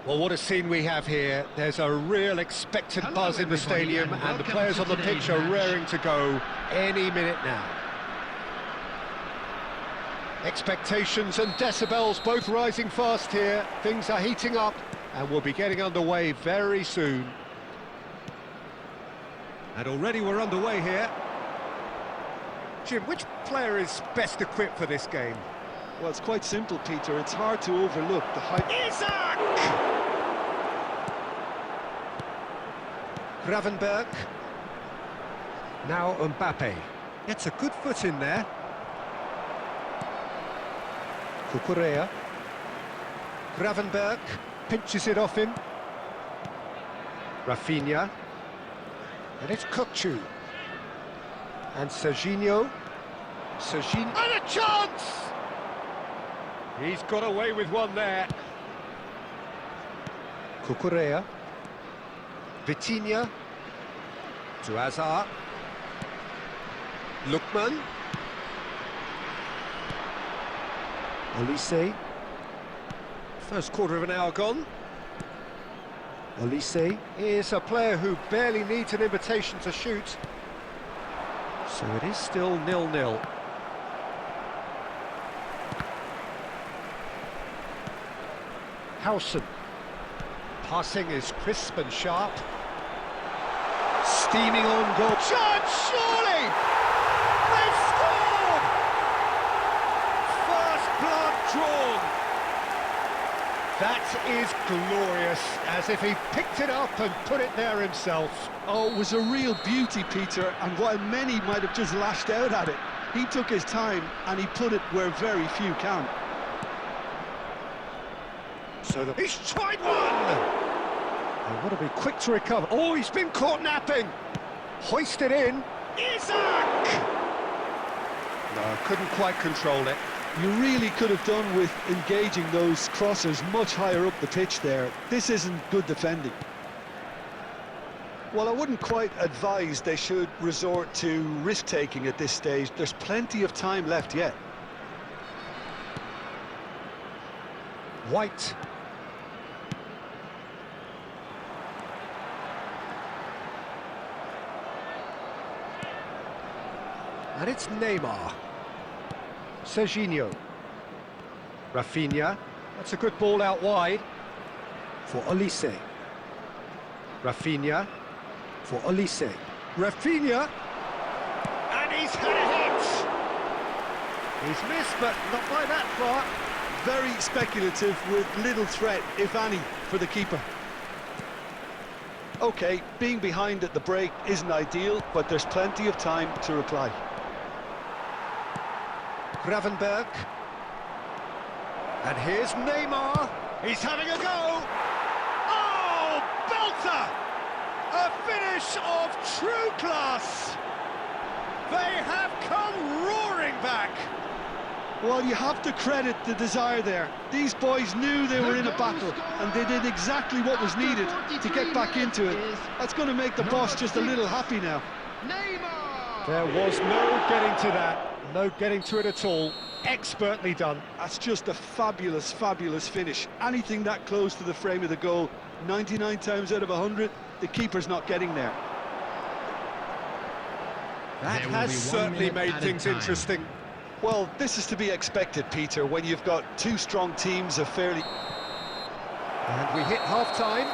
Well, what a scene we have here. There's a real expectant buzz in the stadium, and the players on the pitch are raring to go any minute now. Expectations and decibels both rising fast here. Things are heating up, and we'll be getting underway very soon. And already we're underway here. Jim, which player is best equipped for this game? Well, it's quite simple, Peter. It's hard to overlook the height. Isaac! Gravenberg. Now Mbappe. Gets a good foot in there. Cucurella. Gravenberg pinches it off him. Rafinha. And it's Kukçu. And Serginho. And a chance! He's got away with one there. Cucurella. Vitinha. To Hazard. Lookman. Olise. First quarter of an hour gone. Olise is a player who barely needs an invitation to shoot. So it is still 0-0. Howson. Passing is crisp and sharp. Steaming on goal. Chance, surely! They've scored! First blood drawn. That is glorious, as if he picked it up and put it there himself. Oh, it was a real beauty, Peter, and while many might have just lashed out at it, he took his time and he put it where very few can. So he's tried one! And what a be quick to recover. Oh, he's been caught napping! Hoisted in. Isaac! No, couldn't quite control it. You really could have done with engaging those crossers much higher up the pitch there. This isn't good defending. Well, I wouldn't quite advise they should resort to risk-taking at this stage. There's plenty of time left yet. White. And it's Neymar. Serginho. Rafinha. That's a good ball out wide. For Olise. Rafinha. For Olise. Rafinha. And he's had a hit! He's missed, but not by that far. Very speculative with little threat, if any, for the keeper. OK, being behind at the break isn't ideal, but there's plenty of time to reply. Gravenberg. And here's Neymar. He's having a go. Oh, belter! A finish of true class. They have come roaring back. Well, you have to credit the desire there. These boys knew they were in a battle, and they did exactly what was needed to get back into it. That's going to make the boss just a little happy now. There was no getting to that. No getting to it at all. Expertly done. That's just a fabulous, fabulous finish. Anything that close to the frame of the goal, 99 times out of 100, the keeper's not getting there. That has certainly made things interesting. Well, this is to be expected, Peter, when you've got two strong teams of fairly... And we hit half-time.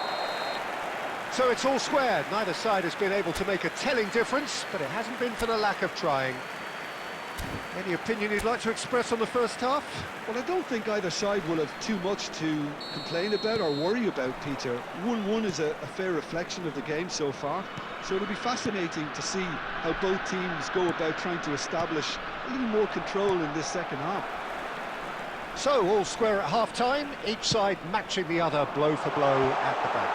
So it's all square. Neither side has been able to make a telling difference, but it hasn't been for the lack of trying. Any opinion you'd like to express on the first half? Well, I don't think either side will have too much to complain about or worry about, Peter. 1-1 is a fair reflection of the game so far, so it'll be fascinating to see how both teams go about trying to establish a little more control in this second half. So, all square at half-time, each side matching the other blow for blow at the back.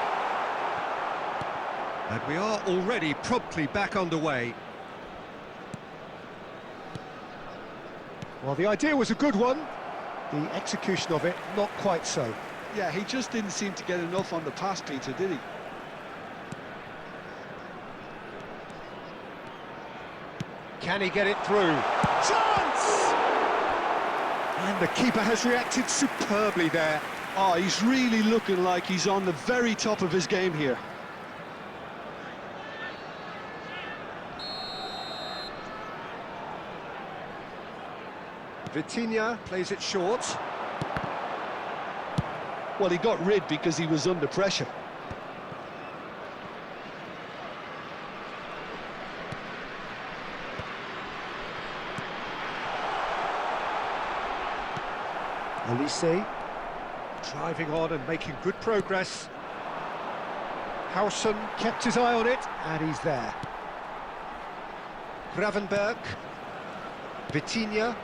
And we are already promptly back underway. Well, the idea was a good one. The execution of it, not quite so. Yeah, he just didn't seem to get enough on the pass, Peter, did he? Can he get it through? Chance! And the keeper has reacted superbly there. Oh, he's really looking like he's on the very top of his game here. Vitinha plays it short. Well, he got rid because he was under pressure. Olise driving on and making good progress. Howson kept his eye on it, and he's there. Gravenberg, Vitinha,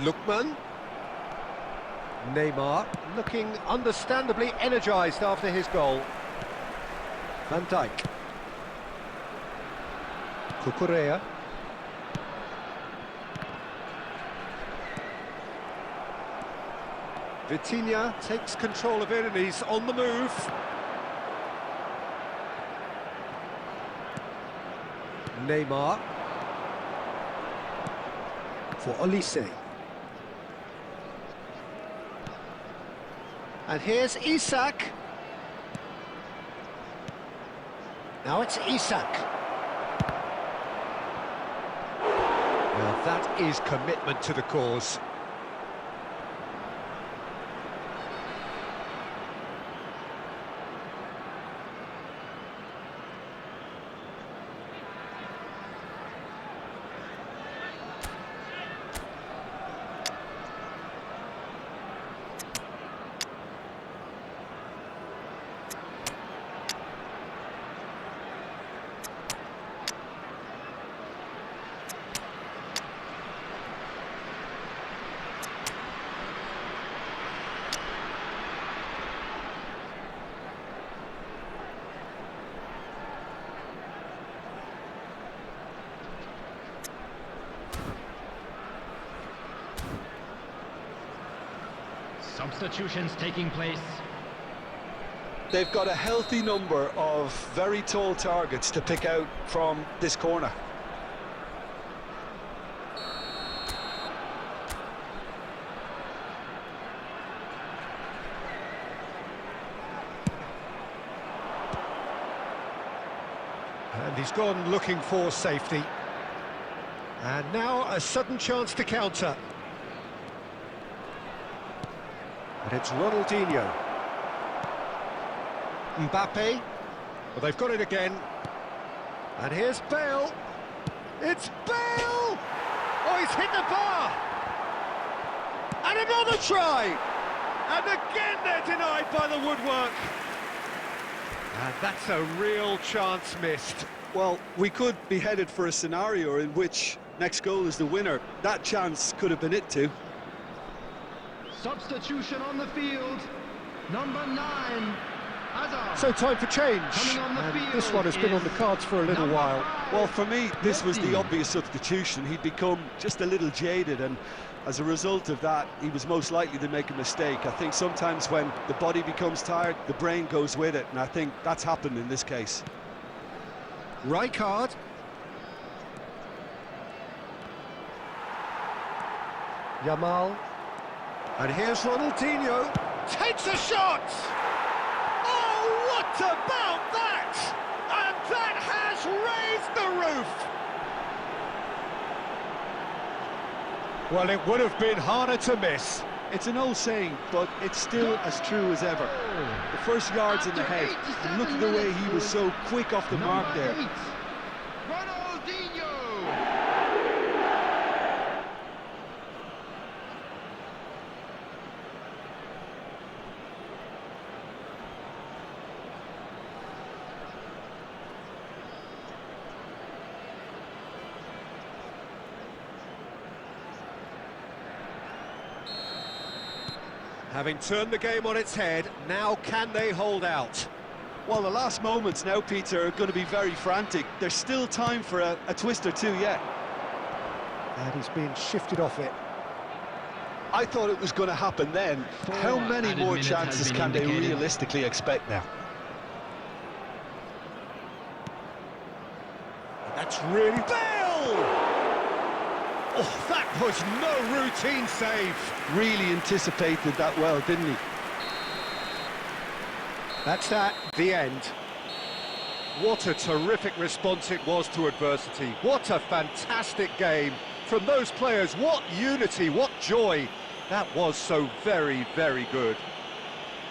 Lookman, Neymar looking understandably energised after his goal. Van Dijk, Cucurella. Vitinha takes control of it and he's on the move. Neymar for Olise. And here's Isak. Now it's Isak. Now that is commitment to the cause. Substitutions taking place. They've got a healthy number of very tall targets to pick out from this corner. And he's gone looking for safety. And now a sudden chance to counter. And it's Ronaldinho. Mbappe. Well, they've got it again. And here's Bale. It's Bale! Oh, he's hit the bar! And another try! And again they're denied by the woodwork. And that's a real chance missed. Well, we could be headed for a scenario in which next goal is the winner. That chance could have been it too. Substitution on the field. Number 9, Hazard. So time for change. On the and field this one has been on the cards for a little number while. 5, Well, for me, this was the Meti. obvious substitution. He'd become just a little jaded, and as a result of that, he was most likely to make a mistake. I think sometimes when the body becomes tired, the brain goes with it, and I think that's happened in this case. Rijkaard. Yamal. And here's Ronaldinho. Takes a shot! Oh, what about that? And that has raised the roof! Well, it would have been harder to miss. It's an old saying, but it's still as true as ever. The first yard's in the head, and look at the way he was so quick off the mark there. Number 8, Ronaldinho. Having turned the game on its head, now can they hold out? Well, the last moments now, Peter, are going to be very frantic. There's still time for a twist or two yet. And he's being shifted off it. I thought it was going to happen then. How many added more minutes has chances been can they indicated. realistically expect now? That's really... Bale! Oh, that was no routine save. Really anticipated that well, didn't he? That's that, the end. What a terrific response it was to adversity. What a fantastic game. From those players, what unity, what joy. That was so very, very good.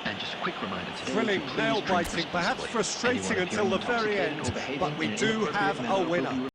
And just a quick reminder today, Thrilling, please nail-biting, drink perhaps responsibly. frustrating Anyone until the appearing very intoxicated end, or behaving but we in an do inappropriate have manner a will winner. be